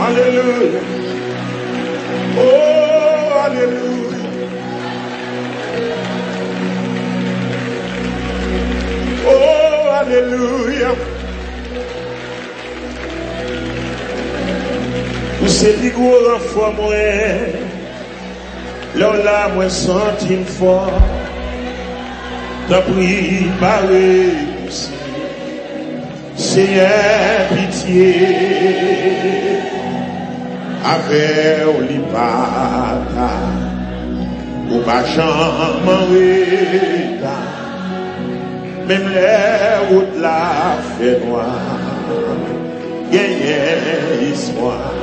Alléluia. Oh, alléluia. Oh, alléluia. Vous c'est gros renfort moi. Là, moi senti une fois. T'as pris barré aussi. Seigneur, pitié. Avec l'ipata. Ou pas jamais même les routes la fait noir. Gagner histoire.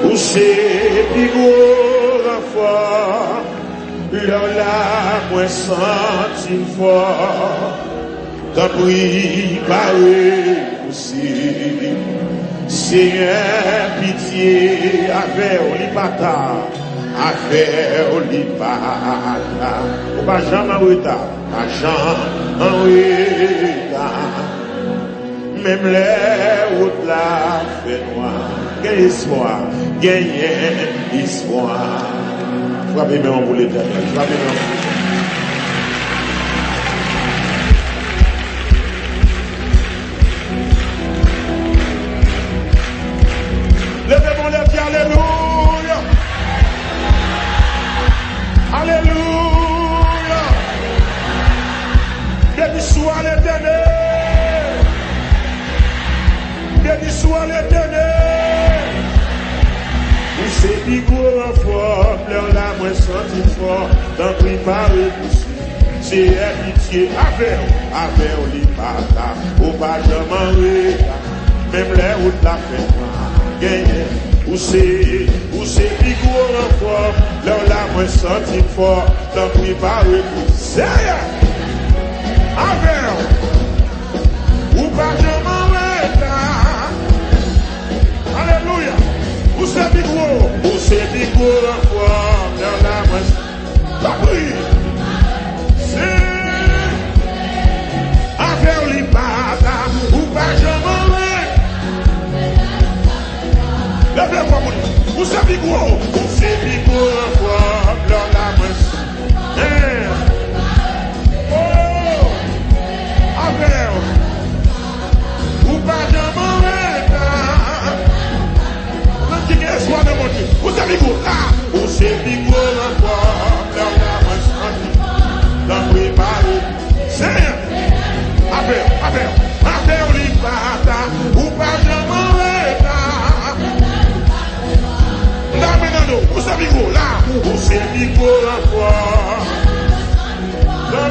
Ou c'est plus gros renfort. Là, moi senti une fois. T'as pris barré aussi. Seigneur, pitié, avec l'ipata. Avec l'ipata. Ou pas jamais en retard. Pas jamais en retard. Même les routes la fait noir. Quel espoir, gagner espoir. Frappez bien pour l'éternel. Frappez bien. Levez-moi les pieds, alléluia. Alléluia. Béni soit l'éternel. Béni soit l'éternel. C'est du gros renfort, plein la moins senti fort, t'en préparer pour c'est pitié, avec l'ipata, ou pas jamais même les routes la fait gagner, ou c'est du gros renfort, plein la moins senti fort, t'en préparer pour c'est avec ou pas jamais alléluia. Où c'est big gros? Où c'est big gros renfort? Dans la main. La prie. C'est. Avec l'ipata. Ou pas jamais. Levez-moi mon. Où c'est big gros? Où c'est big gros renfort? Dans la main. Oh. Avec. Ou pas jamais. Espoir de mon Dieu. Vous savez quoi? Là, vous savez quoi? Dans préparer. C'est avec l'ipata. Ou pas jamais. Là, maintenant, vous savez quoi? Là, vous savez quoi? Dans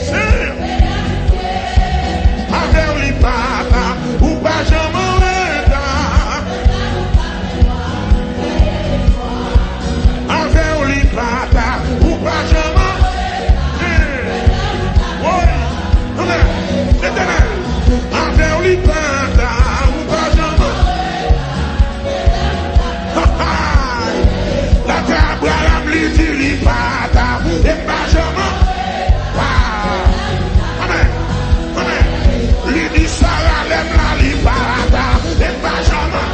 c'est avec l'ipata. Ou pas jamais. Ou pas jamais. Oui. L'éternel. Avec l'ipata. Ou pas jamais. La table à la blitz, l'ipata. Et pas jamais. Amen. Amen. L'idée Sarah l'aime la l'ipata. Et pas jamais.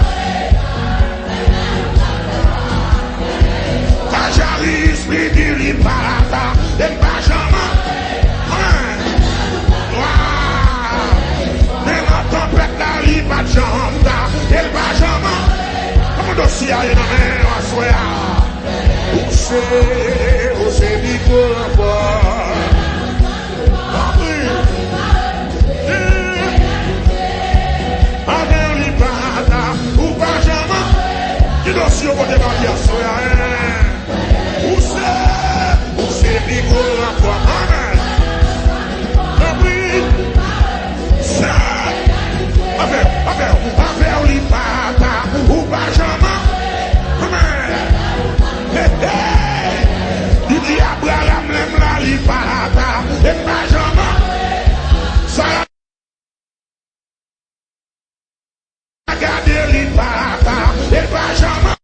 Midi l'ipata, et pas jamais. Même en tempête la l'ipata jamba, et pas jamais. Comme dossier à une main, on soya. Où c'est Nico l'enfort. Avec l'ipata, ou pas jamais. Qui dossier au côté de la soya. Où c'est big gros renfort, amen. Oui, ça, avec l'ipata, ou pas jamais, amen. Il dit Abraham l'aime la l'ipata, et pas jamais. Ça, regardez l'ipata, et pas jamais.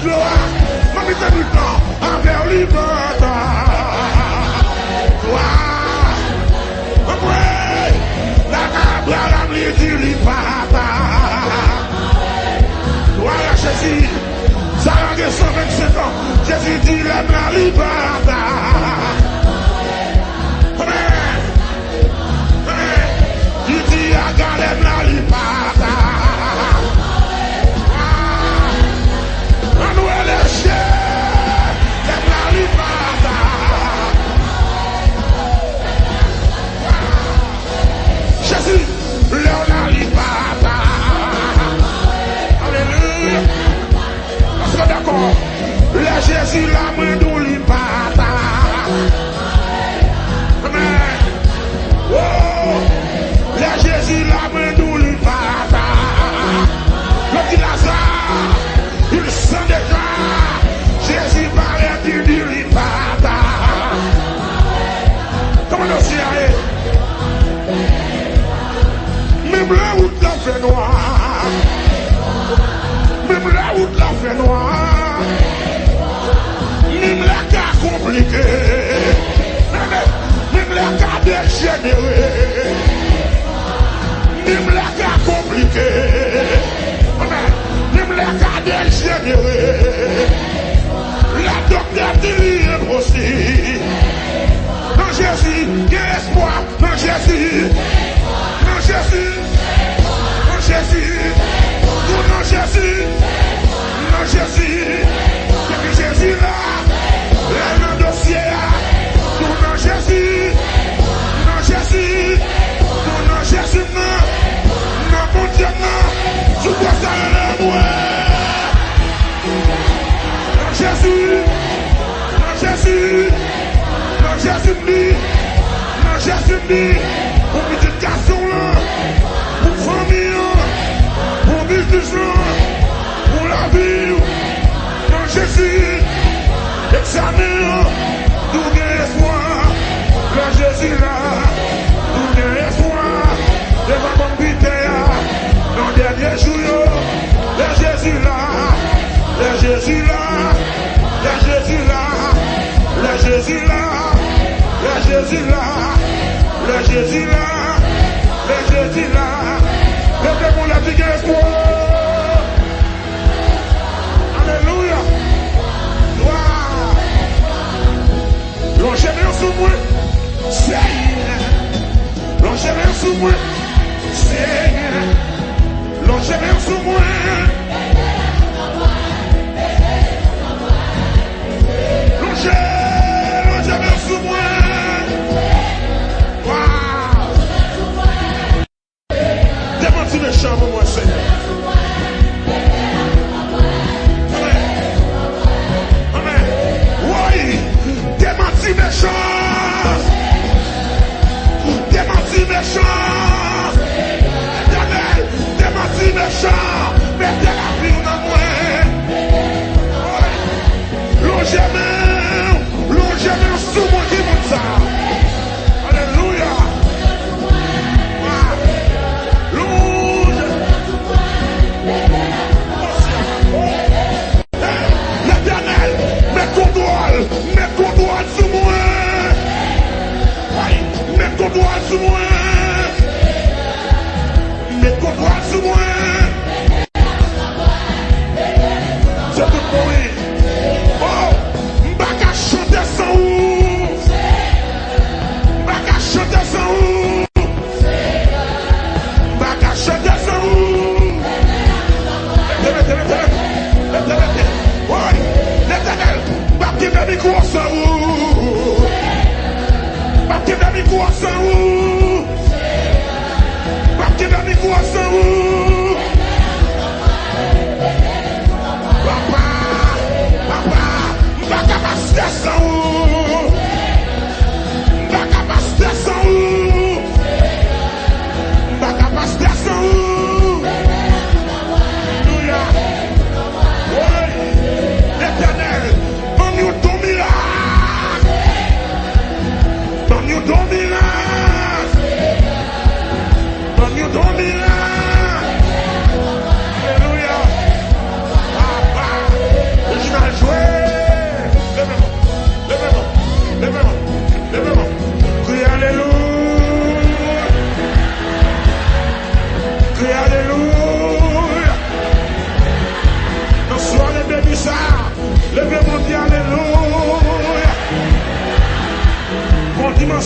Gloire, mamie te du temps, envers liberté. Gloire, ouais, la cabra la midi lipata. Gloire à Jésus, ça a 125 ans, Jésus dit l'aime la liberté. Amen, amen, il dit à galem la liberté. Jésus, Léona Libata. Alléluia. On sera d'accord. Le Jésus, la main nous Libata. Amen. Oh, le Jésus, la main nous Libata. Le petit Lazare, il sent déjà. Jésus paraît qu'il dit Libata. Comment on s'y arrive? Même la route la fait noir. Même la route la fait noir. Même la cas compliqué. Même la cas dégénéré. Même la cas compliqué. Même la cas dégénéré. La docteur dit impossible. Non Jésus, il y a espoir. Non Jésus. Non Jésus. Non Jésus. Non Jésus. Non Jésus. Depuis Jésus là. Là dans le dossier. Non Jésus. Non Jésus. Non Jésus. Non mon Dieu non. Tu dois s'arrêter là moi. Non Jésus. Non Jésus. Non Jésus dit. Non Jésus dit. Pour petite garçon là, pour famille, pour business là, pour la vie, dans Jésus, examen, tout bien espoir, le Jésus là, tout bien espoir, les mamans pité, dans le dernier jour, le Jésus là, le Jésus là, le Jésus là, le Jésus là, le Jésus là. Le Jésus là, le Jésus là, le démon l'a dit espoir. Alléluia. Gloire. L'enchaînement sous moi, Seigneur. L'enchaînement sous moi, Seigneur. L'enchaînement sous moi. L'enchaînement sous moi. Méchant pour moi, Seigneur. Amen. Amen. Oui, démenti méchant. Démenti méchant. Éternel, démenti méchant. Mettez la vie dans moi. Longez-moi sous moi qui monte ça.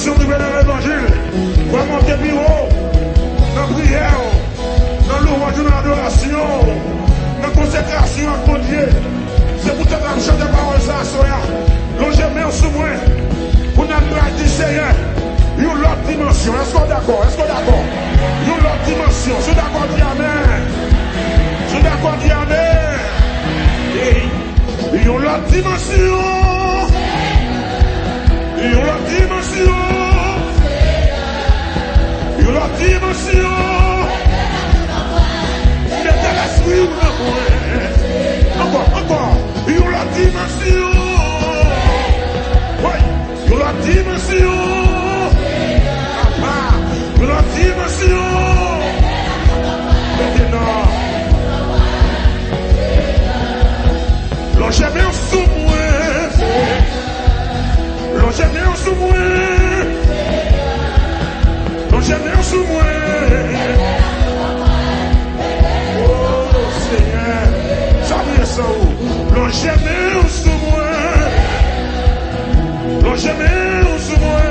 dimension de l'évangile. On va monter plus haut. Dans la prière, dans louange, dans l'adoration, dans la consécration à Dieu. C'est pour ça que je chante des paroles ça, soya. L'on jamais sous moi. Pour nous dire, Seigneur, il y a une autre dimension. Est-ce qu'on est d'accord? Est-ce qu'on est d'accord? Il y a une autre dimension. Je suis d'accord, dis Amen. Je suis d'accord, dis Amen. Il y a une autre dimension. Il y a une autre dimension. Il y a une autre dimension. Mettez l'esprit ou non? Encore. Il y a une autre dimension. Oui. Il y a une autre dimension. Papa. Il y a une autre dimension. Maintenant. L'on jamais en sous moi. L'on jamais en sous moi. L'on jamais en sous moi. Oh Seigneur, ça vient sans où? L'on jamais en sous moi. L'on jamais en sous moi.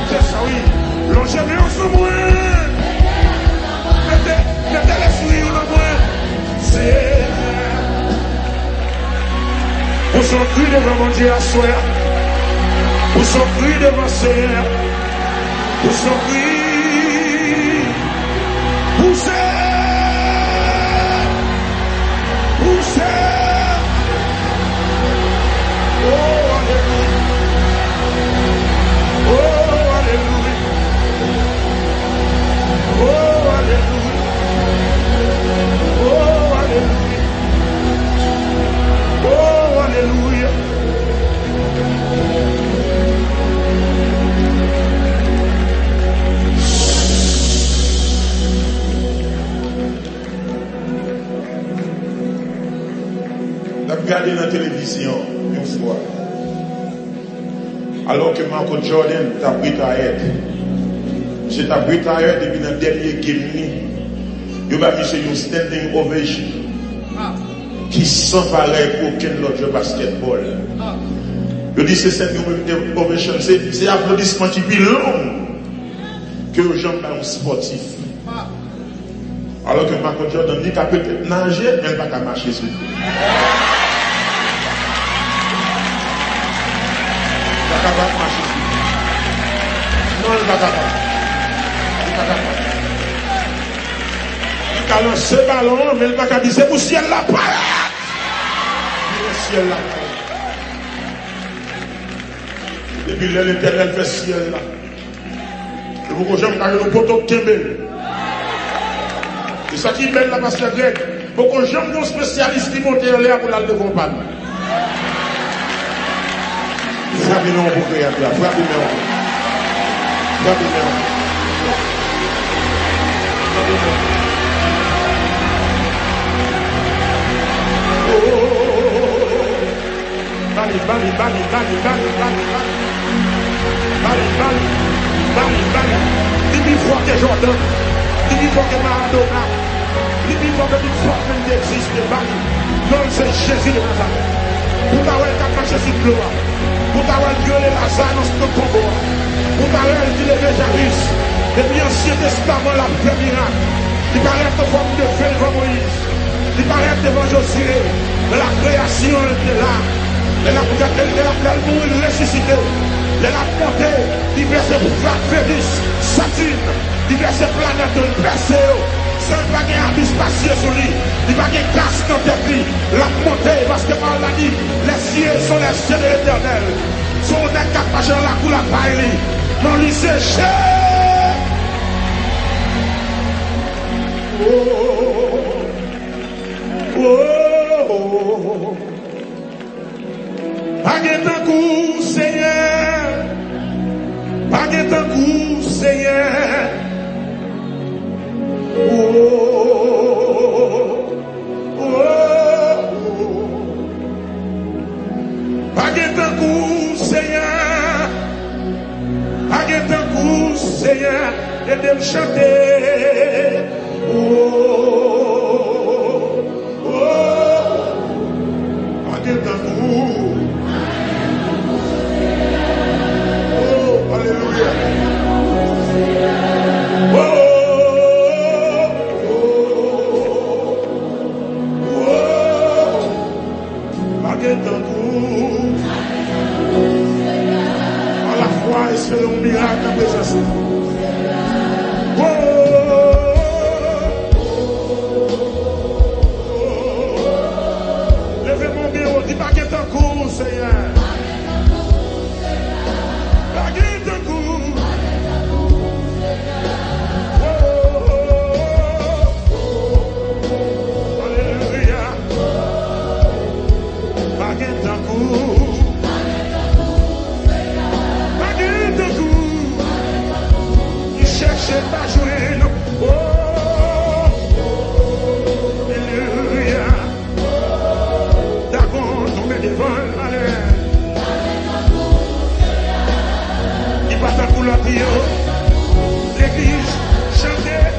C'est ça oui. L'on jamais en sous moi. Mettez l'esprit ou non moi. C'est pour son cri devant mon Dieu à soi. Pour son cri devant Seigneur. Pour son cri. Poussez. Poussez. Oh, alléluia. Oh, alléluia. Oh, alléluia. Oh, alléluia. Oh, alléluia. Regardez dans la télévision une fois. Alors que Michael Jordan t'a pris ta aide. J'ai t'a pris ta aide depuis le dernier game. Il va faire une standing ovation. Qui sans pareil pour aucun autre basketball. Je dis c'est cette ovation, c'est applaudissement qui est plus long que les gens sont sportifs. Alors que Michael Jordan dit qu'il peut nager, mais il ne peut pas marcher sur lui. Il ne peut pas marcher sur lui. Non, il ne peut pas. Il ne peut pas. Il a lancé le ballon, mais il ne peut pas dire c'est pour le ciel là. Le ciel là. Depuis l'éternel fait ciel là. Et vous j'aime quand nous poteaux Kembel. C'est ça qui mène la pasteur grec. Beaucoup j'aime nos spécialistes qui montent en l'air pour la devant pas. Frappez-nous pour créer là. Frappez-nous. Frappez-nous. Bali, bali, bali, bali, bali, bali, bali, bali, bali, bali. Dis-lui fois que Jordan, dis-lui fois que Maradona, dis-lui fois que toute fois même existe, bali. Non, c'est Jésus de Nazareth. Pour t'avoir marché sur le gloire, pour t'avoir violé Lazare dans ce combat, pour t'avoir dit le Jairus, et puis Ancien Testament la paix miracle. Il paraît en forme de feu devant Moïse, il paraît devant Josué, la création était là. Elle a mourir ressuscité. Elle a monté diverses planètes, Vénus, Saturne, diverses planètes de Perseo. Sans pas de habit spatial sur lui. Il n'y a pas de casse dans tes vies. La montée, parce que on l'a dit, les cieux sont les cieux de l'éternel. Sont des capages de la couleur paille. Non, lui c'est cher. Oh. Paguez ton coup, Seigneur. Paguez ton coup, Seigneur. Paguez ton coup, Seigneur. Paguez ton coup, Seigneur. Et de me chanter. Paguez ton coup. Alléluia. ton coup. À la fois, espérons un miracle en présence. Levez mon bureau, dis pas qu'il ton coup, Seigneur. L'église chantait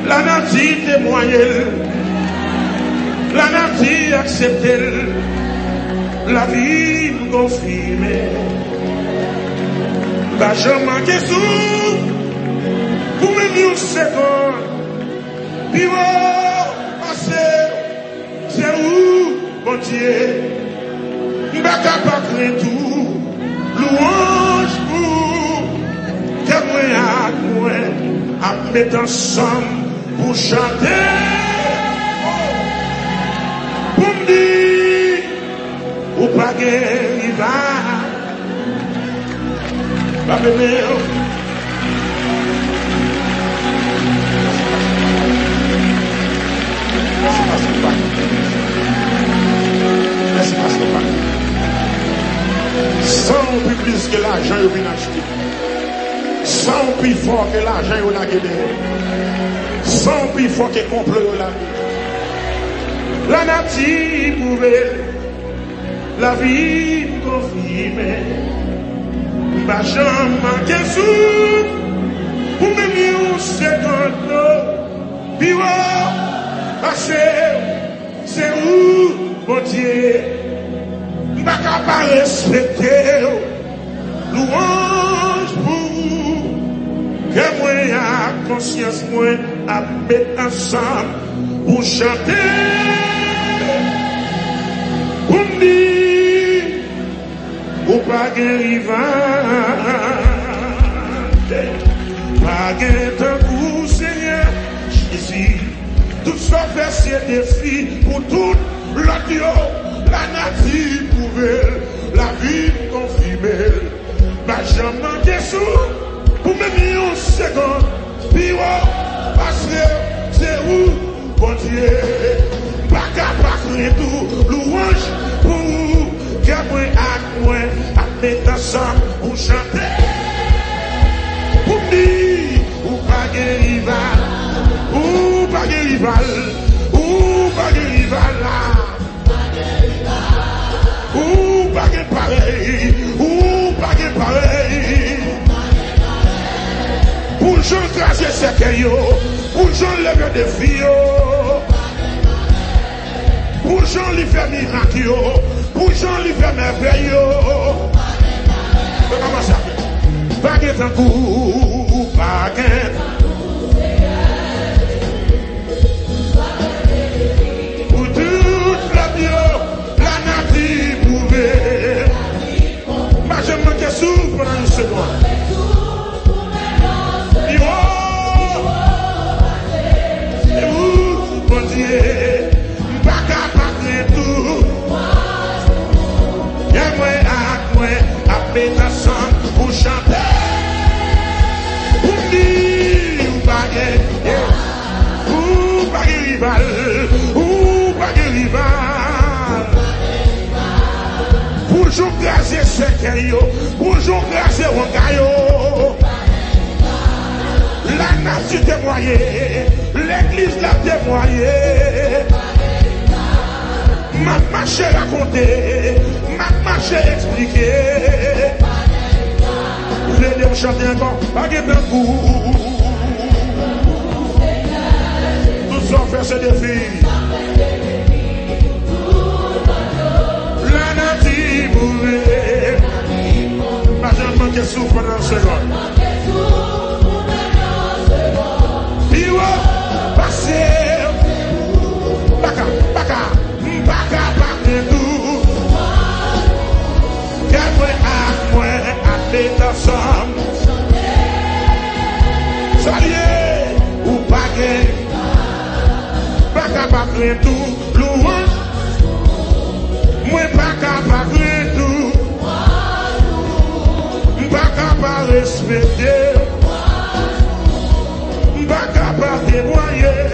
La nature témoigne, la nature accepte, la vie me confirme. Bah, je manque sous, pour me dire une seconde, puis c'est où, mon Dieu, bah, capable de tout, louange pour, que moi, à mettre ensemble pour chanter, pour me dire, ou pas gagner, il va, pas venir. Merci, Pasteur Pac. Sans plus que l'argent, il vient acheter. Sans plus fort que l'argent, il a gagné. Sans plus fort que complot, il a gagné. La nature pouvait, la vie confirmer. Ma jambe manque sous, pour me dire un seconde. Puis, c'est où, mon Dieu, m'a capable de respecter, louange pour vous, que moi à conscience, moi à mettre ensemble pour chanter, pour me dire, ou pas guérir, pas guérir d'un coup, Seigneur, Jésus. Tout ça fait ces défis pour tout l'audio, la nature pouvait, la vie confirmée. Ma jambe manque sous, pour me dire une seconde, puis parce que c'est où, bon Dieu, pas capable de tout, louange pour vous, que moi à moi, à mettre ensemble pour chanter, pour me dire, ou pas guérir. Ou pas de rival, ou pas de rival là, ou pas de pareil, ou pas de pareil. Pour Jean tracer ses cailloux, pour Jean lever des filles, pour Jean lui faire miracle, pour Jean lui faire merveille. Comment ça fait? Pas de temps coup, pas de je manque sous pendant une seconde. C'est où? mettre ensemble pour chanter. Pour dire, ou pas rival, ou pas rival. Pour jouer grâce à ce qu'il pour jouer grâce à Wangayo. La nation témoignée, l'église l'a témoigné. Ma marché raconté, ma marché expliqué. Vous voulez me chanter encore, pas de coup. Nous sommes fait ce défi. La nature mourait. Pas jamais manqué souffle pendant une seconde. Piwa, passé. Baka, tout. Quel point à moi, à l'état ensemble. Saluer ou paguer. Baka, tout. Louange. Moi, baka, tout. Baka, respecter. Baka, témoigner.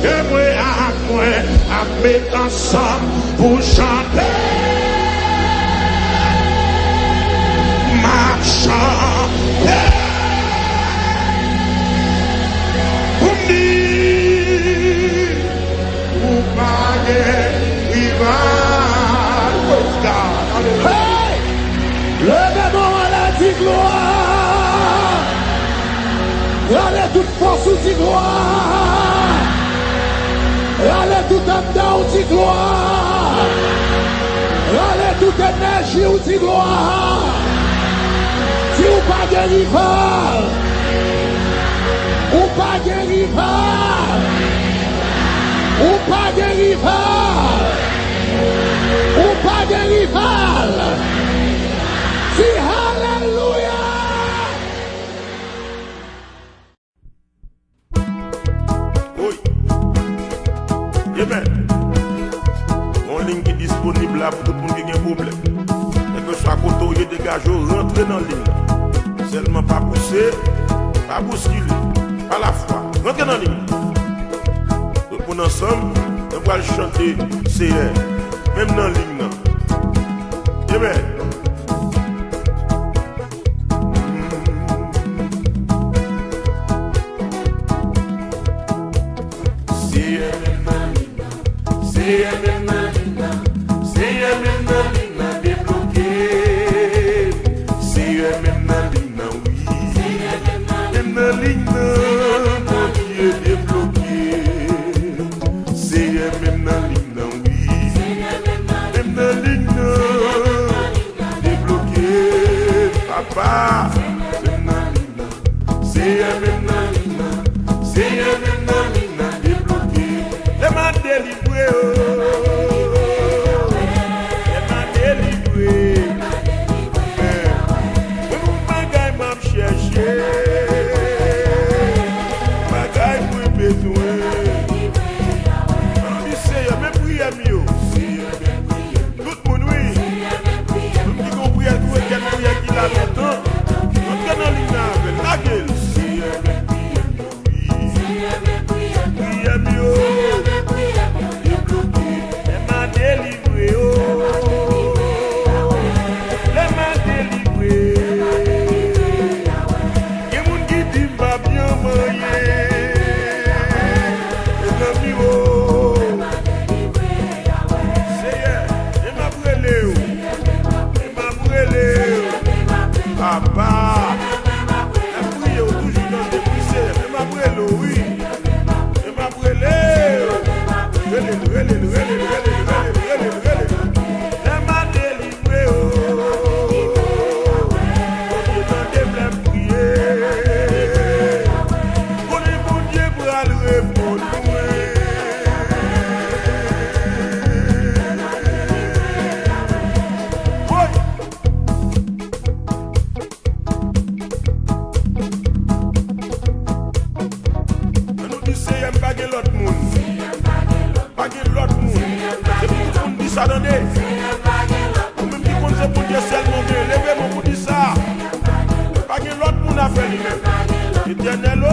Et moi, à mettre ensemble pour chanter. Ma chanter. Pour dire, pour paguer, rival. Hey! Levez-nous à la dit gloire. Allez toute force ou dit gloire. Allez tout en dedans ou dit gloire. Allez toute énergie ou dit gloire. Si ou pas de rival. Ou pas de rival. Ou pas de rival. Ou pas de rival. Si alléluia. Amen. Mon ligne qui est disponible là pour tout le monde qui a un problème. Et que soit côté dégage, rentrer dans la ligne. Seulement pas pousser, pas bousculer, pas la foi. Rentrer dans la ligne. Tout le monde ensemble, on va le chanter, c'est même dans la ligne. Amen. monde, c'est pour Dieu seulement. Levez-moi pour dire ça. Pas que l'autre monde a fait lui-même. Éternel, oh.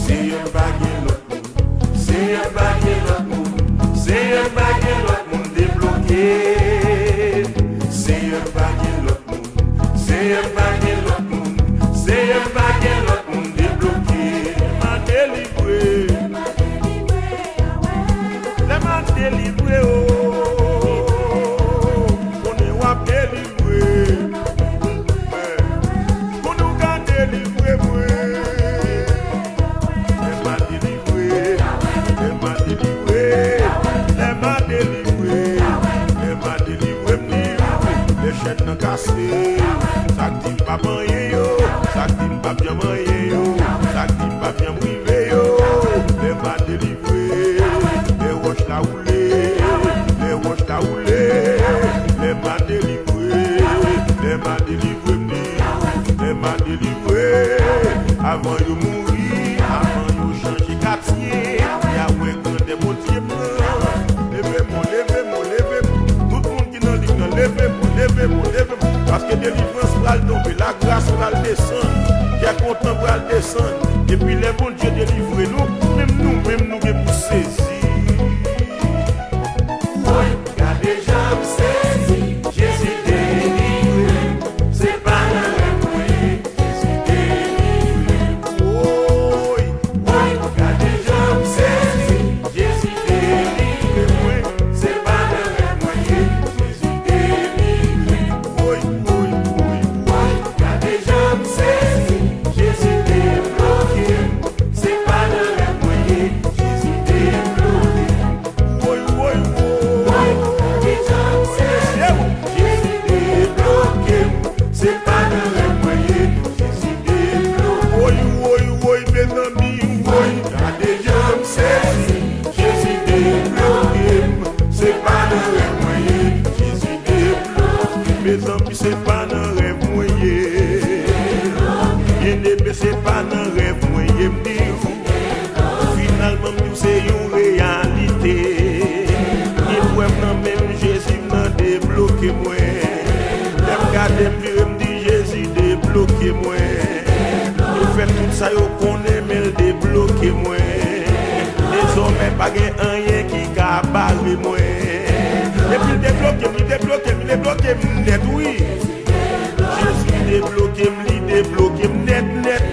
C'est un baguette l'autre monde. C'est un baguette l'autre monde. C'est un baguette l'autre monde débloqué. C'est un baguette l'autre monde. C'est un baguette l'autre monde. C'est un baguette l'autre monde débloqué. M'a délivré. M'a délivré, oh. On est wap délivré. On nous a délivré, moi. Elle m'a délivré. Elle m'a délivré. Elle m'a délivré. Elle m'a délivré, les chaînes n'ont cassé. Ça dit pas manger, yo. Ça dit pas bien manger, yo. Ça dit pas bien privé, yo. Elle m'a délivré. Les roches la roulé. Les roches la roulé. Elle m'a délivré. Elle m'a délivré, elle m'a délivré. Avant de mourir, avant de changer quartier. Il y a ouais quand des motiers blancs. Levez-moi, levez-moi, levez-moi. Tout le monde qui n'a dit non, levez-moi, levez-moi, levez-moi. Parce que délivrance va le tomber, la grâce va le descendre. Qui est content va le descendre. Et puis les bons Dieu délivrent nous, même nous qui pour saisir. Oui, car déjà me saisi, Jésus délivré. C'est pas le moyen, Jésus délivré. Oui, car déjà me saisi, Jésus délivré. C'est pas le moyen, Jésus délivré. Oui, car déjà me saisi, Jésus débloqué. C'est pas le moyen, Jésus débloqué. C'est pas dans les moyens, Jésus débloqué. Mes amis, car déjà me saisi, Jésus débloqué. C'est pas dans les moyens, Jésus débloqué. Mes amis, c'est pas dans les moyens. Bien-aimé, c'est pas dans les moyens. Finalement, c'est une réalité. Il voit même Jésus m'a débloqué moi. Regardez me dit Jésus débloqué moi. Il fait tout ça yo connaît mais il débloqué moi. Les hommes pas rien qui a barré moi. Et puis débloqué net oui. Jésus débloqué net.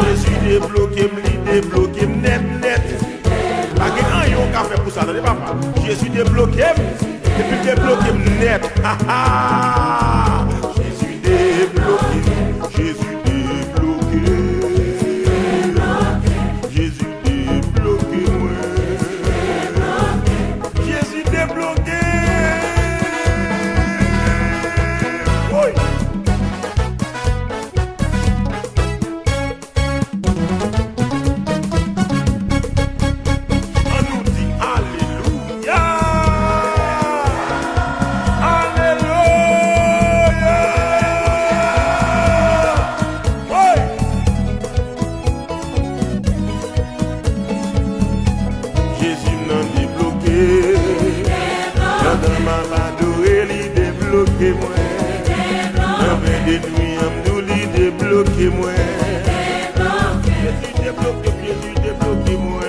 Jésus débloqué net. Pas rien yo qu'a fait pour ça, attendez papa. Jésus débloqué et puis débloqué net. Jésus débloqué. Jésus débloqué. Jésus débloqué, Jésus débloqué. Oui. On nous dit Alléluia. Débloqué moi, avec des nuits nous lui débloqué moi. Jésus débloqué moi.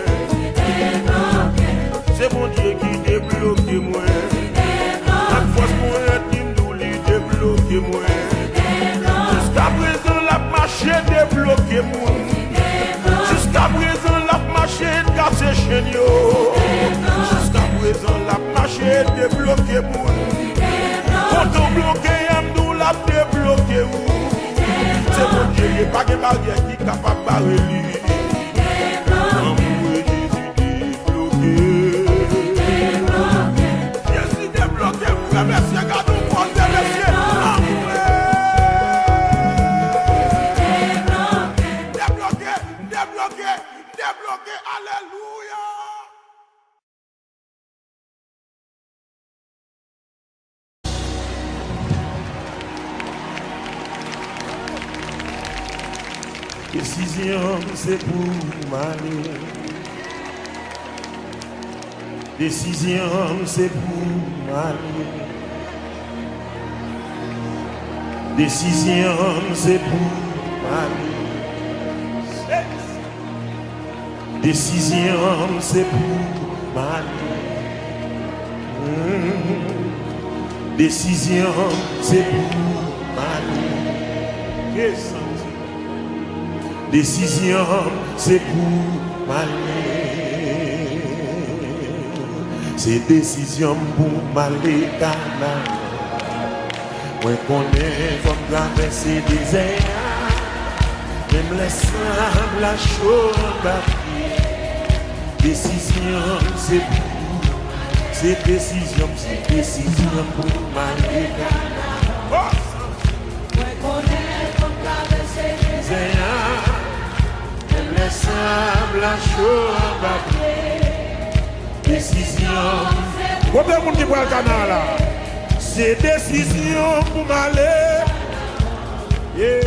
C'est mon Dieu qui débloqué moi. La force pour nous lui débloqué moi. Jusqu'à présent la marché débloqué moi. Jusqu'à présent la marché cassé chez nous. Jusqu'à présent la marché débloqué moi. Quand on bloqué, nous l'a débloqué. C'est mon Dieu, il n'y a pas de barrière qui est capable de barrer lui. Jésus débloqué, merci, regardons pour te remercier. Débloqué, alléluia. Décision, c'est pour m'aller. Décision, c'est pour m'aller. Décision, c'est pour m'aller. Décision, c'est pour m'aller. Décision, c'est pour m'aller. Décision, c'est pour m'aller. C'est décision pour m'aller Canaan. Moi connais comme traverser des désert. Même les sables la chaude. Décision, c'est pour. C'est décision pour m'aller Canaan. Moi connais comme traverser des désert. Même les sables la chaude. Décision. Combien de monde qui voit le canal là? C'est décision pour m'aller. Yeah.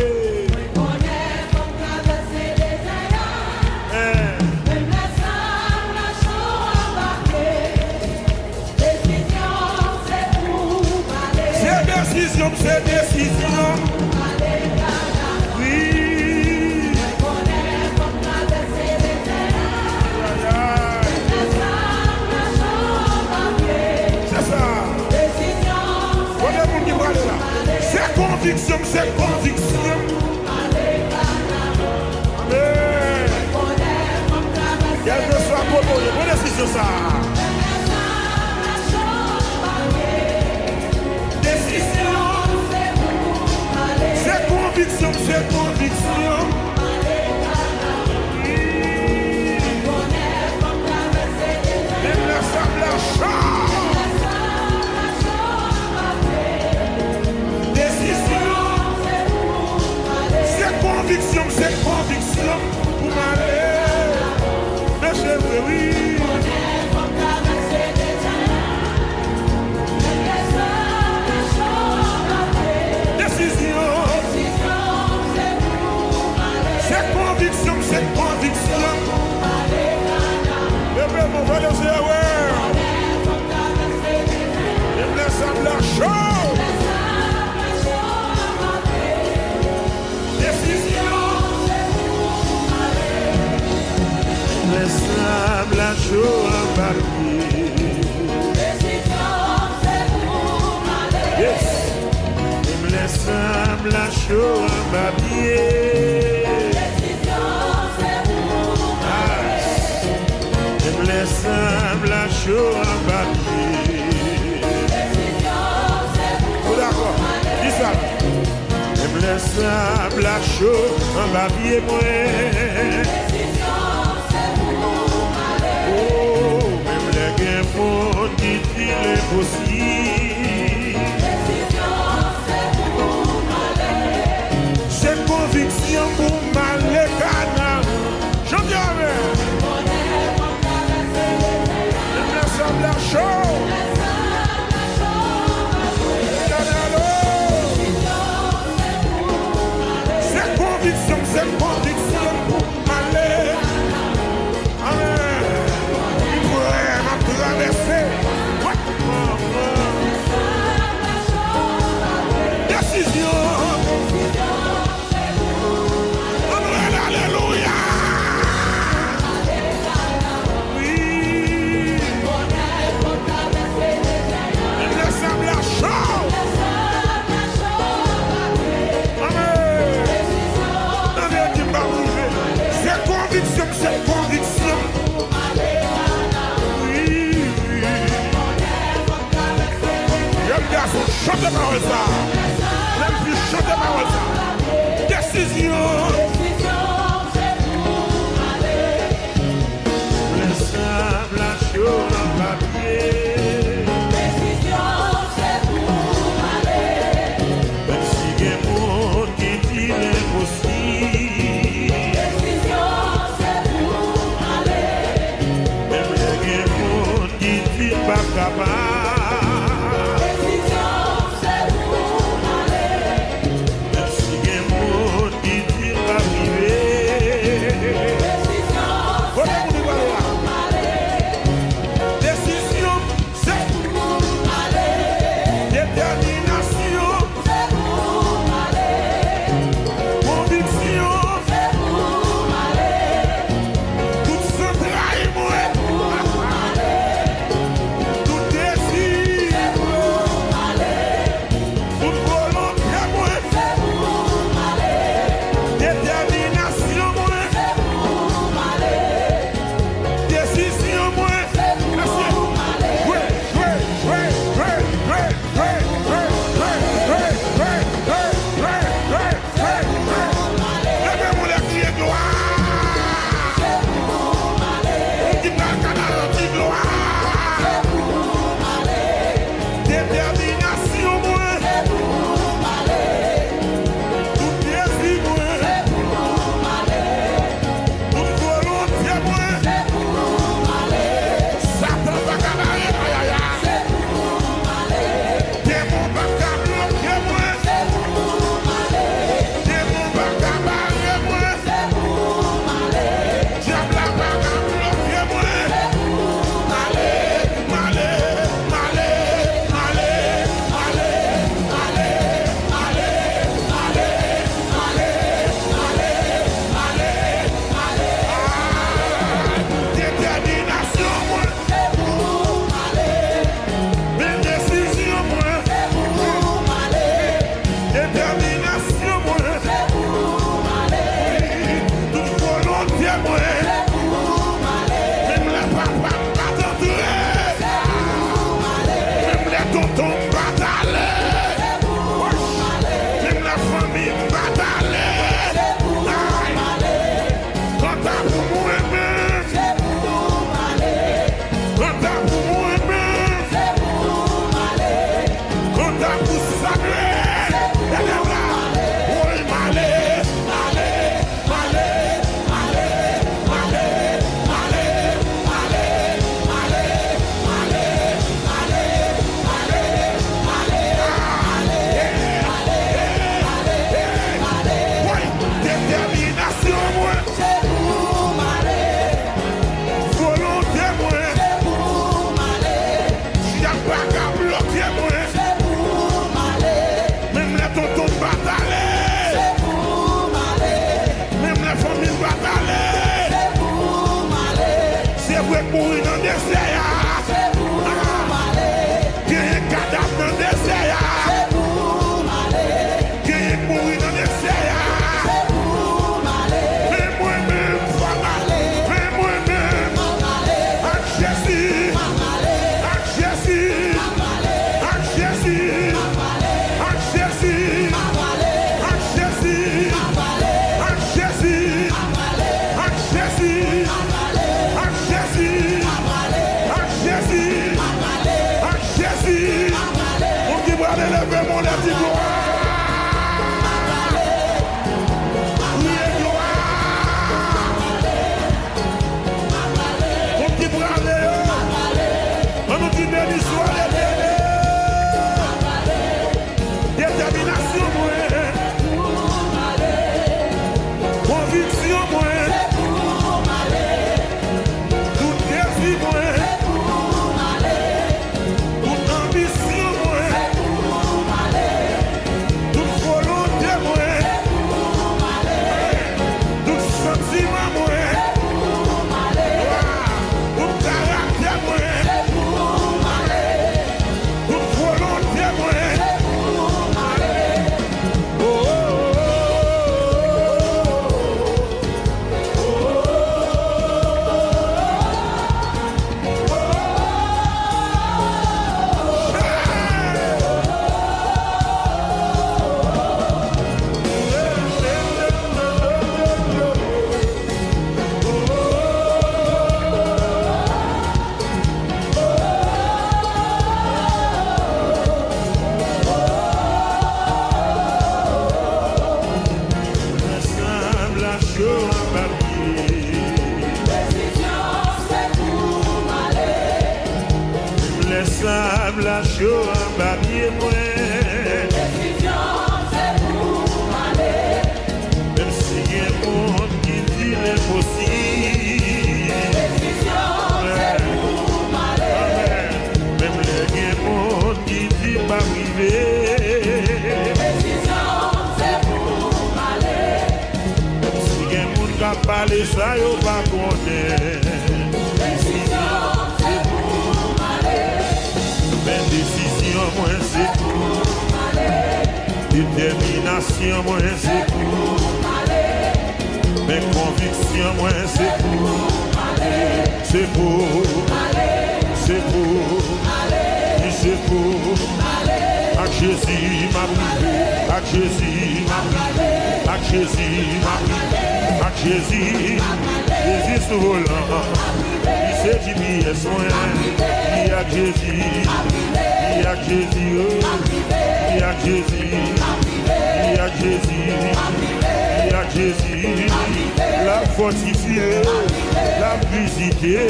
C'est décision. Oui. C'est conviction, c'est conviction. Amen. Quel que soit le bonne décision ça. Décision. C'est conviction, c'est conviction. Même la sable la chance. C'est conviction pour m'aller. Mais je veux, oui. Décision. C'est conviction, c'est conviction. Le peuple mon frère, c'est ouais. Et me laisse la chose. Laisse la chaux en papier. Décision, c'est pour m'aller. Yes. Il me laisse la chaux en papier. Décision, c'est pour m'aller. Il me laisse la chaux en papier. Décision, c'est pour m'aller. Dis ça. Il me laisse la chaux en papier, moi. Pour dire possible. Décision, c'est pour m'aller. C'est conviction pour m'aller Canaan. Je dis avec. Il me semble la chose. C'est conviction pour m'aller. Amen. Décision. Alléluia. Oui. Il me semble la chose. Amen. C'est conviction, c'est conviction. Chante ma voix ça. Même plus chante ma voix ça. Décision. Décision, c'est pour m'aller. Laisse la chose en papier. Décision, c'est pour m'aller. Même si il y a un monde qui dit l'impossible. Décision, c'est pour m'aller. Même si il y a un monde qui dit pas capable. Décision, c'est pour chaud en bas de moi. Décision, c'est pour aller. Même si y a un monde qui dit l'impossible. Décision, c'est pour aller. Même les monde qui dit pas arriver. Décision, c'est pour aller. Même si y a un monde qui a parlé ça, yo pas connaître. Décision, c'est pour aller. Mais décision, moi c'est Pour aller. détermination, moi c'est Pour aller. mes convictions, moi c'est Aller. c'est pour, Aller. c'est pour, Aller. c'est pour. Aller. À Jésus m'a privé, à Jésus m'a privé, à Jésus m'a privé, à Jésus, Jésus sous volant, il s'est dit bien soin, il y a Jésus, il y a Jésus, il y a Jésus, il y a Jésus, il y a Jésus, la fortifiée, la visiter,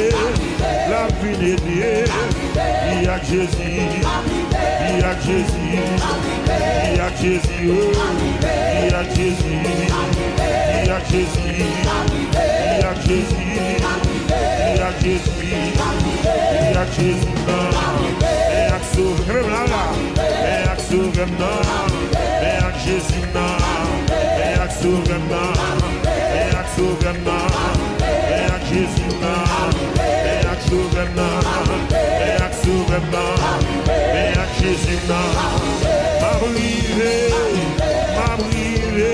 la vénérer, il y a Jésus. Il y a Jésus, il y a Jésus, il y a Jésus, il y a Jésus, il y a Jésus, il y a Jésus, il y a Jésus, et à sauver là, et à sauver là, et à Jésus là, et à sauver là, et à sauver là, et à Jésus là, et à sauver là, et à sauver là. Jésus m'a brûlé, m'a brûlé,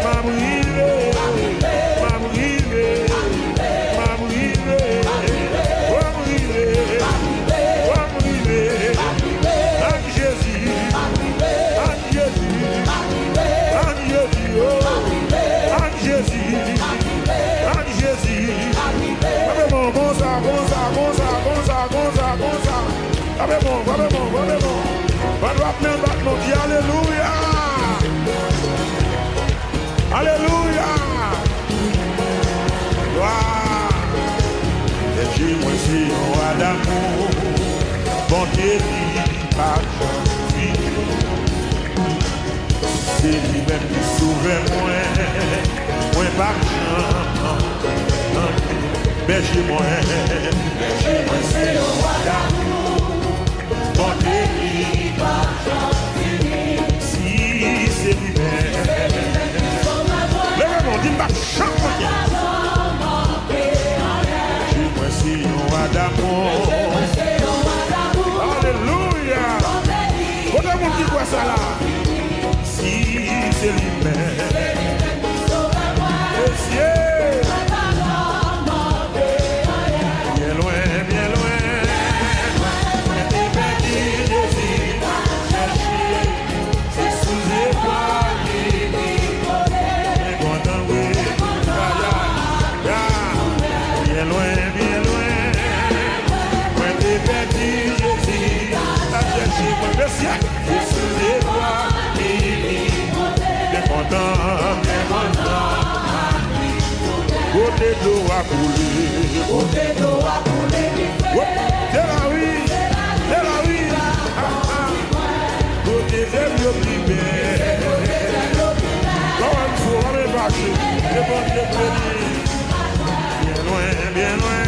m'a brûlé, m'a brûlé, m'a brûlé, m'a brûlé, m'a brûlé, avec Jésus, avec Jésus, avec Jésus, avec Jésus, avec Jésus. Bon, bon ça, bon ça, bon ça, bon ça, bon ça, bon ça. Allez bon, allez bon, allez bon. Va droit plein battement, dis alléluia. Alléluia. Gloire. Et j'ai moi c'est un roi d'amour. Bonté dit pas fini. C'est lui-même qui sauve moi. Moi pas berger moi. Berger moi c'est un roi d'amour. Bonté, si c'est lui-même. Lève-moi, dis-moi, chante-moi. Dis-moi si on a d'amour. Alléluia. Bon, le monde dit quoi ça là? Si c'est lui-même. Bien loin, bien loin. Côté d'eau a coulé, côté d'eau a coulé, c'est la oui, c'est la oui, côté des vieux libérés, quand il faut on est vaché, c'est bon de venir, bien loin, bien loin,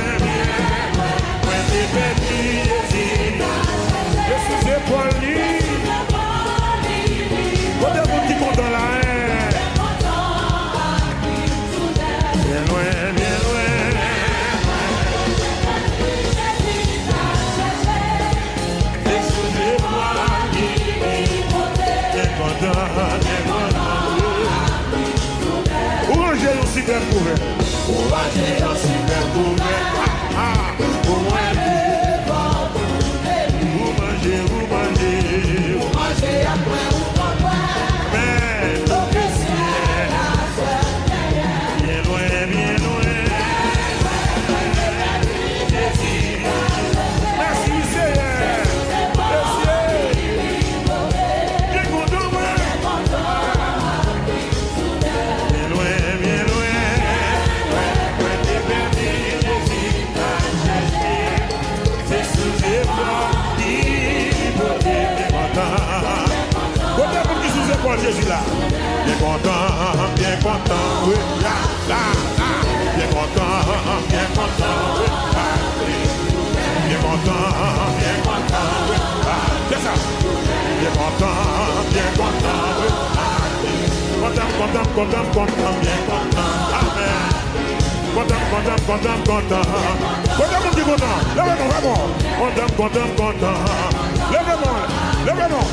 loin des petits Jésus, je suis épaulé, côté vous qui compte dans la haine. Bien loin, bien loin. Excusez-moi, t'es content, t'es content. Où ranger un super couvert? Où ranger un super couvert? Au moins vous mangez, vous mangez. Vous mangez après ou pas? Mais tout que bien loin, bien loin. Merci Seigneur. Merci. Bien content, moi. Bien loin, bien loin. bien content, oui, là, bien content, oui, bien content, oui, c'est ça, bien content, oui, content, bien content, amen. Content. Content, mon petit content. Lève-moi, vraiment. Content. Lève-moi.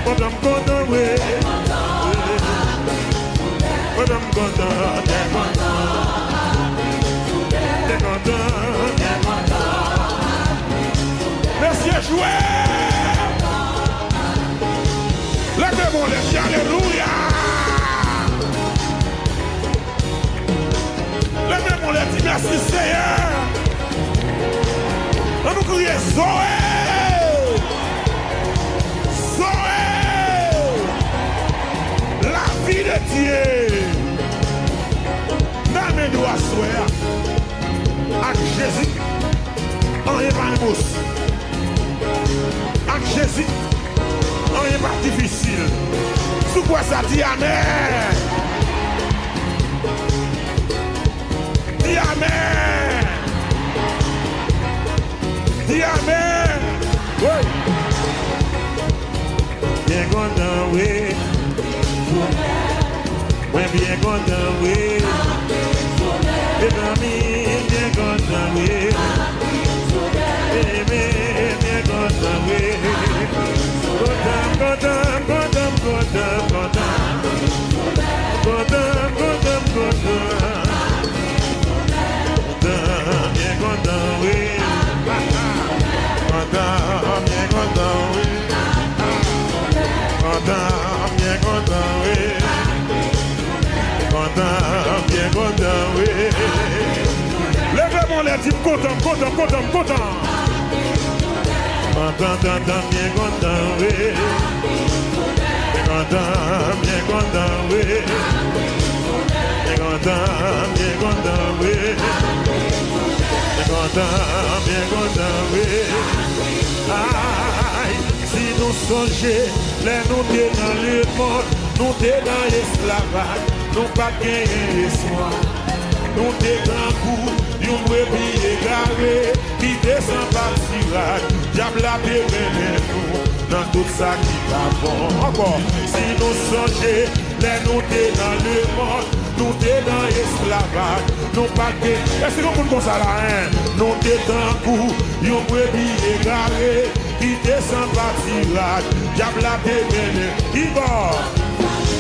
Content, oui. Content. Merci à jouer. Lève-moi, les filles, alléluia. Lève-moi, les filles, merci Seigneur. On nous crie Zoé. La vie de Dieu. Dans mes doigts, soeur. Avec Jésus. On n'est pas impossible. Avec Jésus. On n'est pas difficile. Sous quoi ça dit amen. Dis amen. Dis amen. Oui. Bien content, oui. Oui, bien content, oui. Et amis, bien content, oui. Aimé, bien content, oui. Lève-moi les types content. Content, bien content, oui. Bien content, oui. Aïe, si nous songeons, les nous t'es dans le monde, nous t'es dans l'esclavage, nous pas gagner espoir. Nous t'es grand coup, nous brebis égarés, qui descend par tirage, diable a démêlé nous, dans tout ça qui va bon. Encore, si nous songeons, les nous t'es dans le monde, nous t'es dans l'esclavage, nous pas gagner. Est-ce que nous comme ça là, hein? Nous t'es grand coup, nous brebis égarés, qui descend par tirage, diable a démêlé, qui va.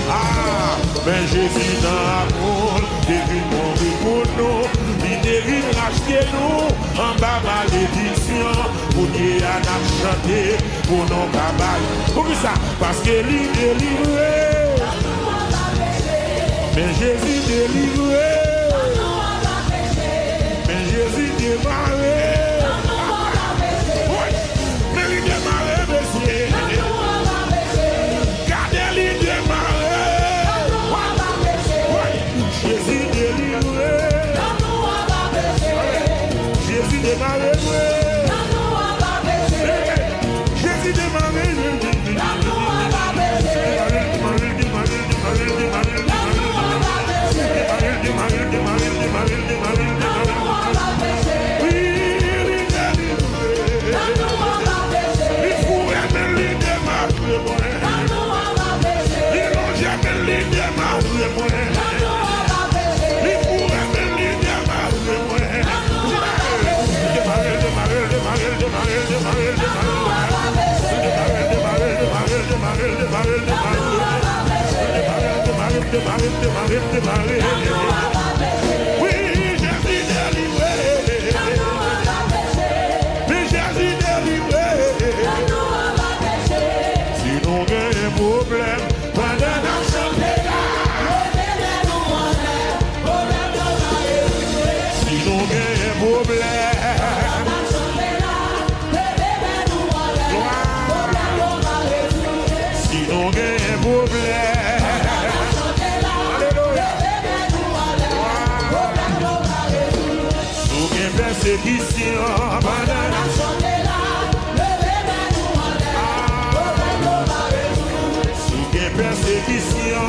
Ah, mais Jésus dans l'amour, il est mourir pour nous, il est venu racheter nous, en bas malédiction, pour qu'il y a chanter, pour nos cabanes. Pourquoi ça? Parce que lui délivré, mais Jésus délivré, mais Jésus démarré, oui, mais il démarré, monsieur. Jésus démarré, Jésus démarré, oui, Jésus délivré, mais Jésus délivré. Si nous avons un problème, pendant la chanter là. Si nous avons un problème, si nous avons un problème. Persécution, banana, sous persécution,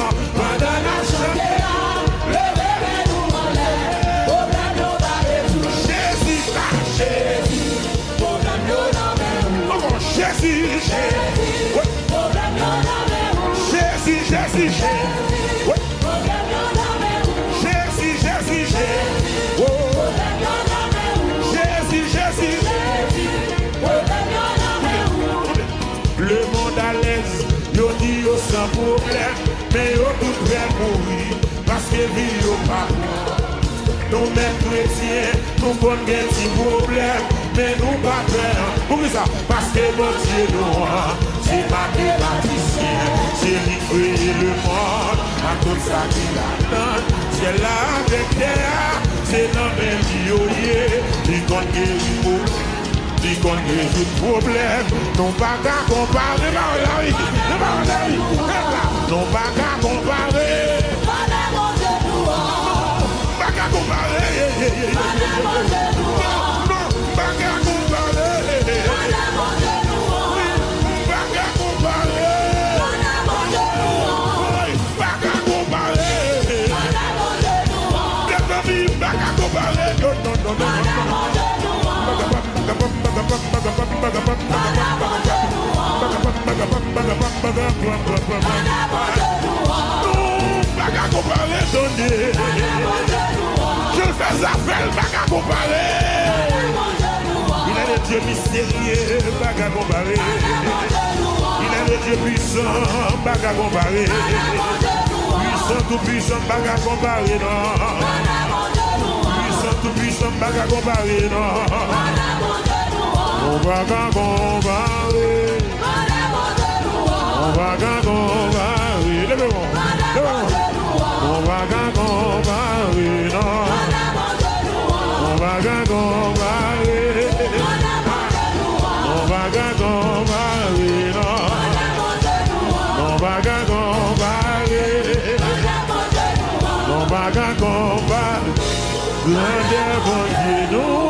mais au tout près mourir, parce que vie au pas. Nous mêmes chrétiens, nous connaissons des petits problèmes, mais nous pas peur. Pourquoi ça? Parce que mon Dieu nous c'est pas des magiciens, c'est lui créé le monde, à tout ça qui l'attend. C'est là avec terre, c'est dans mes yeux, il connaît guérir tout, il connaît résoudre problème. Non pas qu'à comparer, non pas qu'à comparer. Je fais appel, pas qu'à comparer. Il est le Dieu mystérieux, pas qu'à comparer. Il est le Dieu puissant, pas qu'à comparer. Puissant, tout puissant, pas qu'à comparer, non. Puissant, tout puissant, pas qu'à comparer, non. On va qu'à comparer. On va qu'à comparer. Levez-moi, levez-moi. On va qu'à comparer, non. On va qu'à comparer. On va qu'à comparer, non. On va qu'à comparer. On va qu'à comparer. Grandeur, bon Dieu, nous.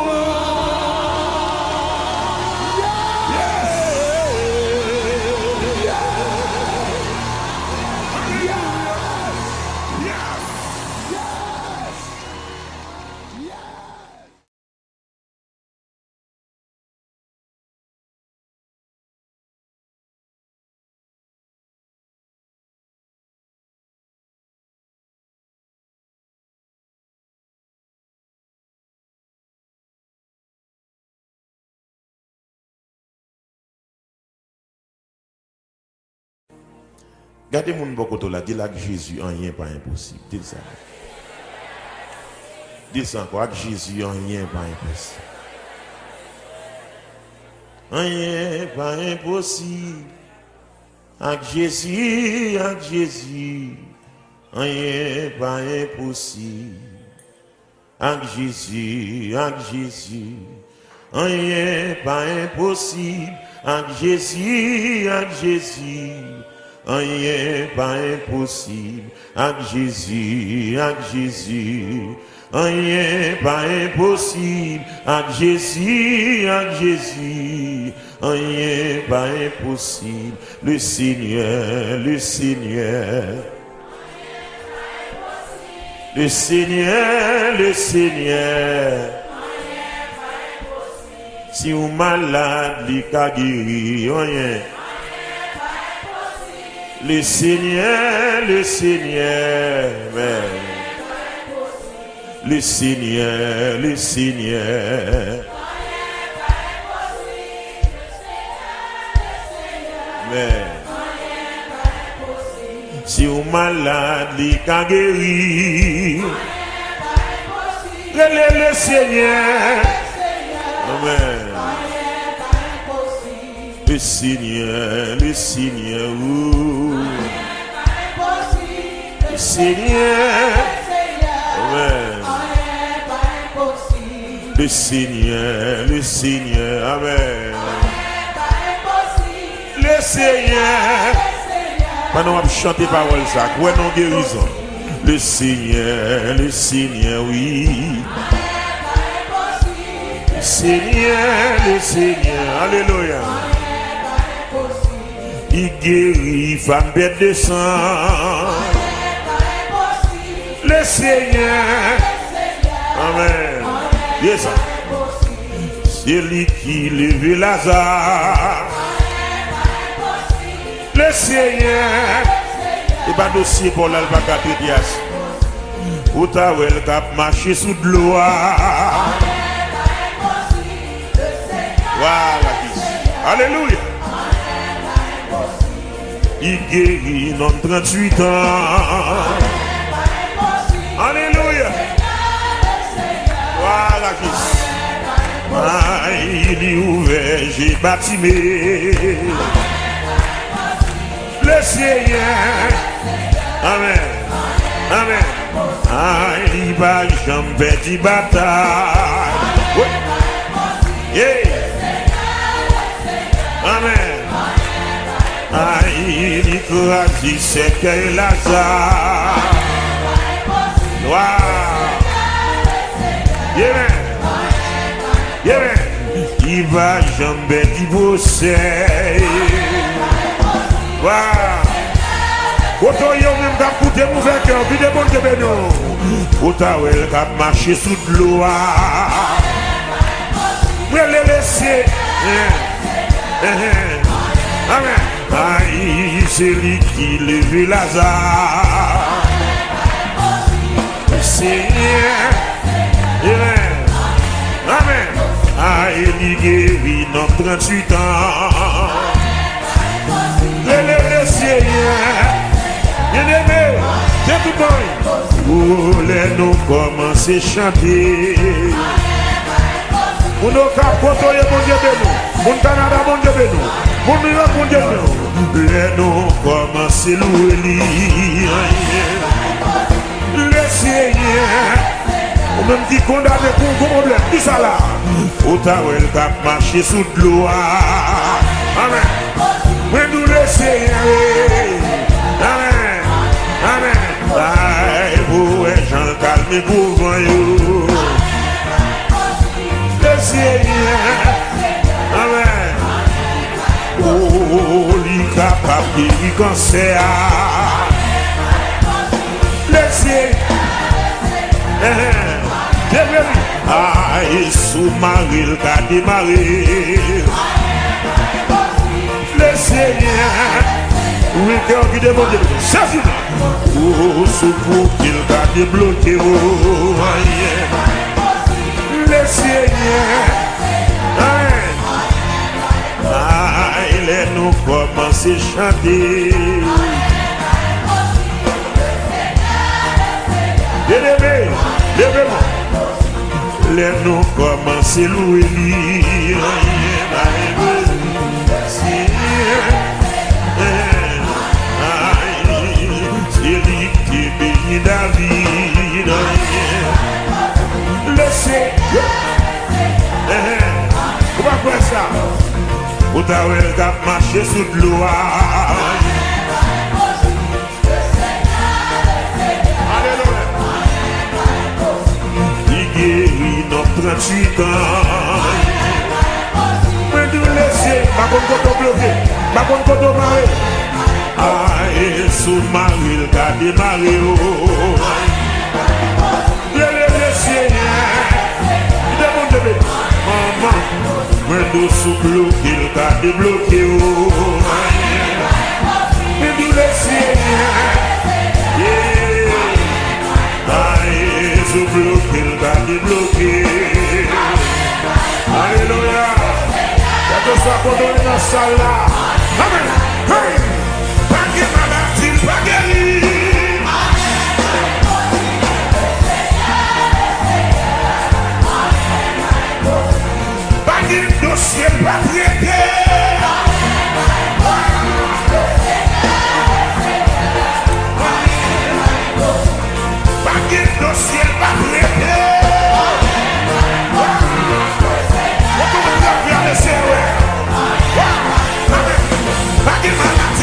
Gardez mon bokoto là, dis là que Jésus, rien pas impossible. Dis ça. Dis ça encore, avec Jésus, rien pas impossible. Rien pas impossible. Avec Jésus, rien pas impossible. Avec Jésus, rien pas impossible. Avec Jésus, rien pas impossible. Avec Jésus, rien pas impossible. Avec Jésus, rien pas impossible. Le Seigneur, si vous malade, il a guéri, rien. Le Seigneur, Amen. Le Seigneur, Amen. Si vous malade, il a guéri. Le Seigneur, Amen. Le Seigneur, le Seigneur, Amen. Le Seigneur, Amen. Le Seigneur, maintenant on va chanter parole ça, ouais non guérison. Le Seigneur, oui. Le Seigneur, alléluia. Il guérit femme bête de sang. Le Seigneur, Amen. Yes. C'est lui qui lève Lazare. Le Seigneur, et pas dossier pour l'albaca pédias. Ou ta wel cap marcher sous de l'eau. Voilà. Alléluia. il guérit notre 38 ans. Alléluia. Voilà qui. Il est ouvert, j'ai bâtimé. Le Seigneur. Amen. Amen. Il va jamais de bataille. Yeah. Amen. Il écrase sec et Lazare. Wow. Yeah. Yeah. Il va jamais divorcer. Wow. Autant yon même cap coûter mauvais cœur, puis des bons de nous. Autant elle cap marcher sous de l'eau. Mais les laisser. Amen. Aïe, c'est lui qui lève Lazare. Seigneur. Amen. Amen. Aïe, il guérit notre 38 ans. Le Seigneur. Bien-aimé, c'est tout bon. Pour les nous commencer à chanter. Pour nos capotes, bon Dieu de nous. Pour le Canada, bon Dieu de nous. Pour New York, bon Dieu de nous. Les nous commencer à louer. Le Seigneur. Ou même qui condamne pour un problème. Dis ça là. Otawel cap marcher sous de l'eau. Amen. Mais nous le Seigneur. Amen. Amen. Aïe, vous êtes Jean calme pour vous. Le Seigneur. Amen. Oh, il est capable de guérir cancer. Le Seigneur. Aïe, sous-marie, le cas démarré. Le Seigneur. Oui, cœur qui demande. C'est ça. Oh, secours qu'il a débloqué. Le Seigneur. Amen. Aïe, nous commencer à chanter. Bien-aimé, levez-moi. Les nous commencer à louer. C'est lui qui bénit David. Le Seigneur. Comment faire ça? Vous avez marché sous de l'eau. Notre 38 ans. Mais nous laisser, pas qu'on peut bloquer, pas qu'on peut démarrer. Aïe, sous-marie, le cas démarré. Le Seigneur, il est bon de me. Maman, mais nous sous-bloquer, le cas débloqué. Mais nous laisser. Aïe, sous-bloquer, le cas débloqué. Alléluia. Quel que soit qu'on donne dans la salle là. Amen. Hey. Pas de maladie, pas guéri. Pas de dossier, pas traité. Pas de dossier, pas traité. Pas de maladie.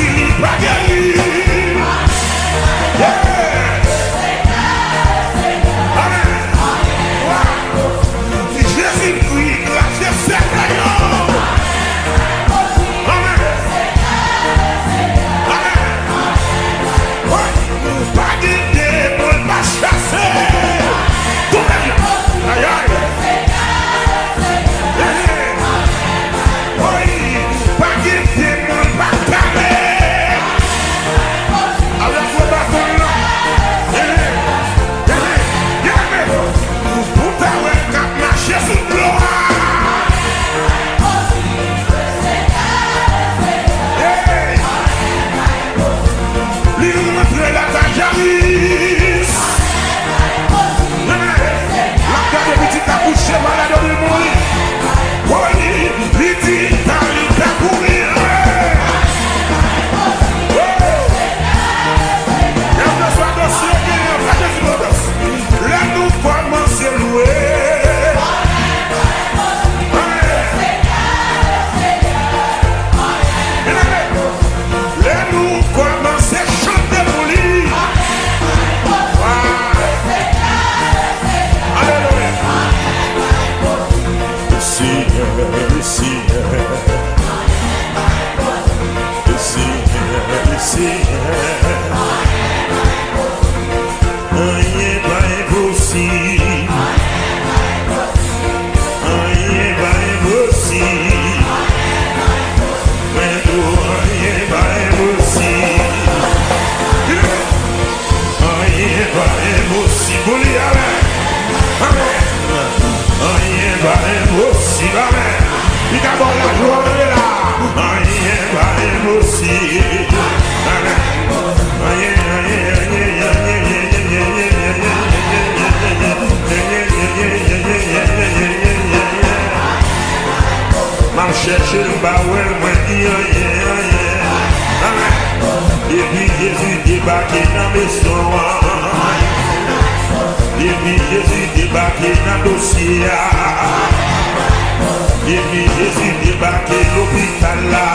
c'est l'hôpital là.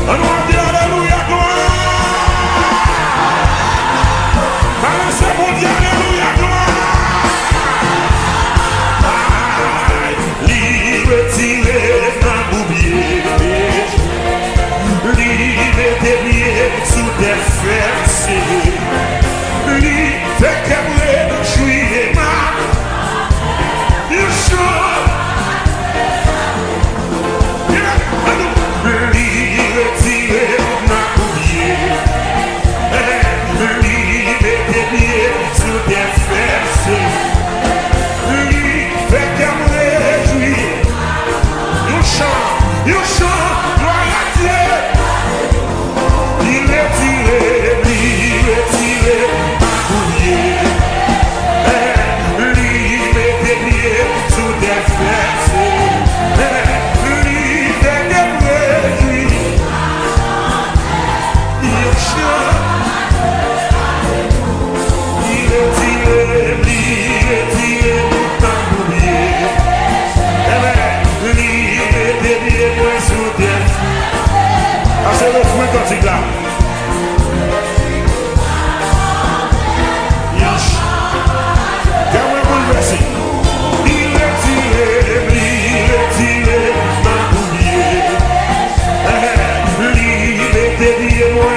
On va dire alléluia, gloire. Balancez mon Dieu, alléluia, gloire. Retirez un boubier, livre des pieds sous des fers, livre qu'elle jouit ma, il chante, livre retirez un boubier, livre des pieds sous des fers, livre qu'elle jouit. You chante, gloire à Dieu. Il est tiré, ma bouillie. Il met des pieds sous des fesses. Il fait qu'elle réjouit. Il chante. Il est tiré, ma bouillie. Ah, c'est le fruit cantique là. Yes. Qu'est-ce que vous voulez? Il est tiré, ma bouillie. Il est dédié, moi.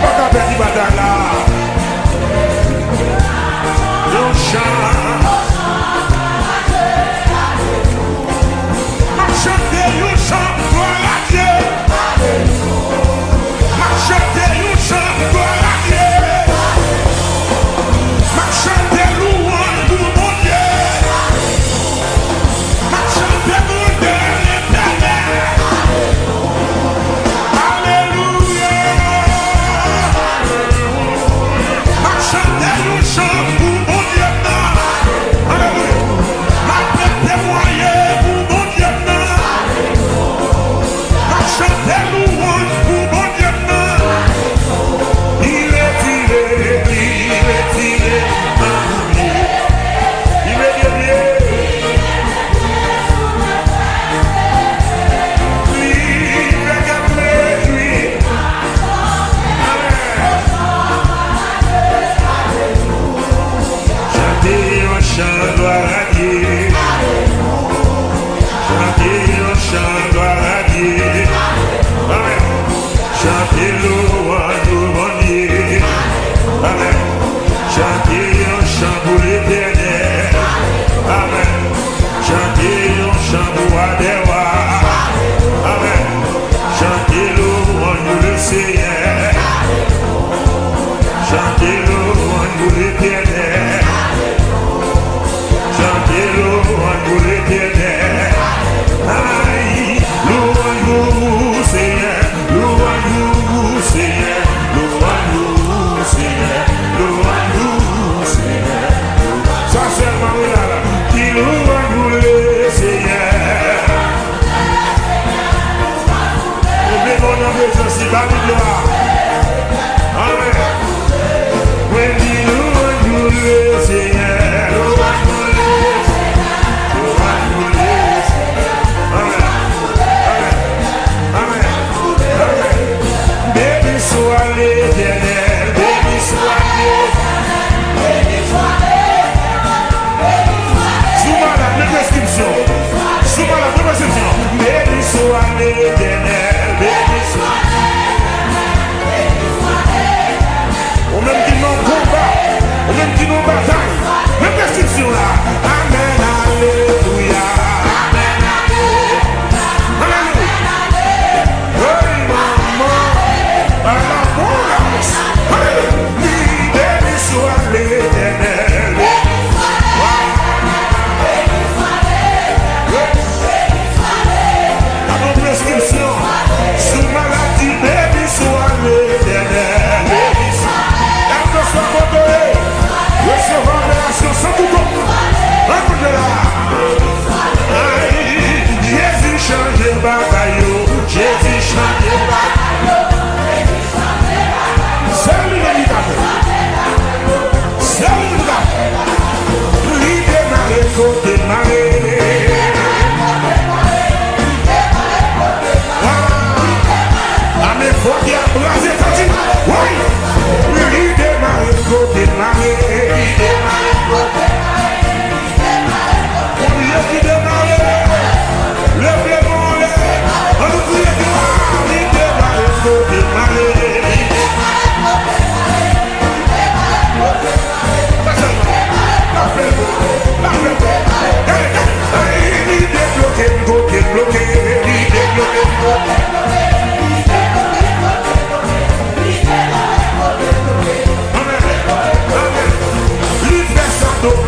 Pas qu'à perdre bataille là. Non, chant.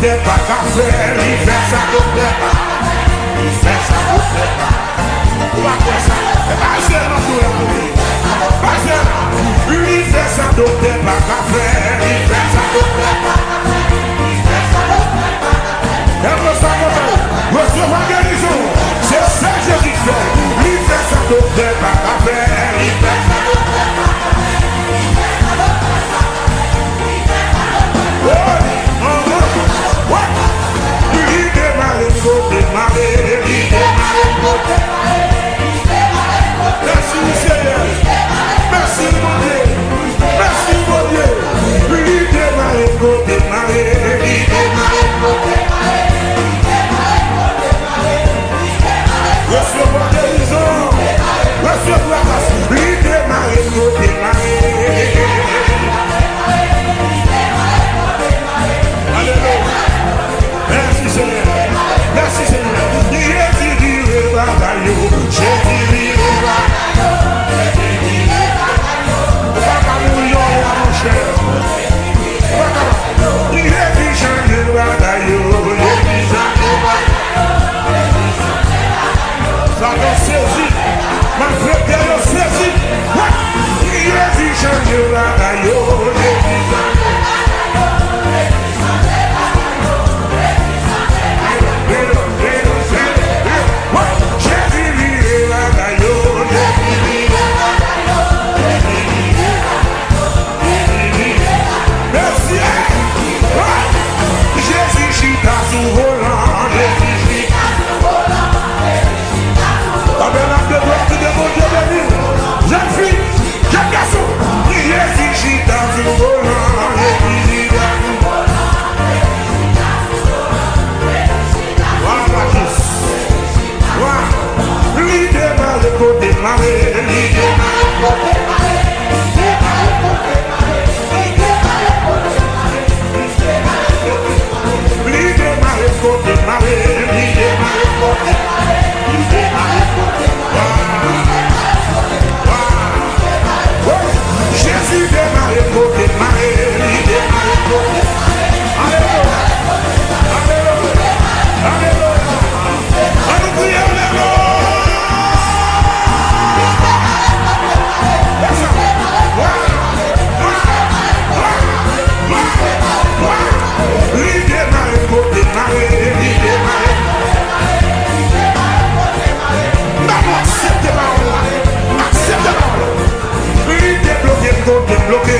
docteur pas qu'à faire, il fait ça docteur pas. Il fait ça docteur pas. On va faire ça. Passez dans tout le monde. Passez. Il fait ça docteur pas qu'à faire, il fait ça docteur pas. Il fait ça docteur pas. Et vous savez, recevoir guérison. C'est ça que Jésus fait. Il fait ça docteur pas qu'à faire, il fait ça docteur pas. Merci Seigneur, merci mon Dieu, merci mon Dieu. Lui démarrer, recevoir guérison, recevoir grâce. Lui démarrer. Alléluia. Merci Seigneur, merci Seigneur. Jésus vive bagaille, Jésus vive bagaille. Pas mourir mon cher. Jésus change bagaille, Jésus change bagaille. Ça te saisit, ma frère te saisit. Jésus change bagaille, Jésus change. Bloqué,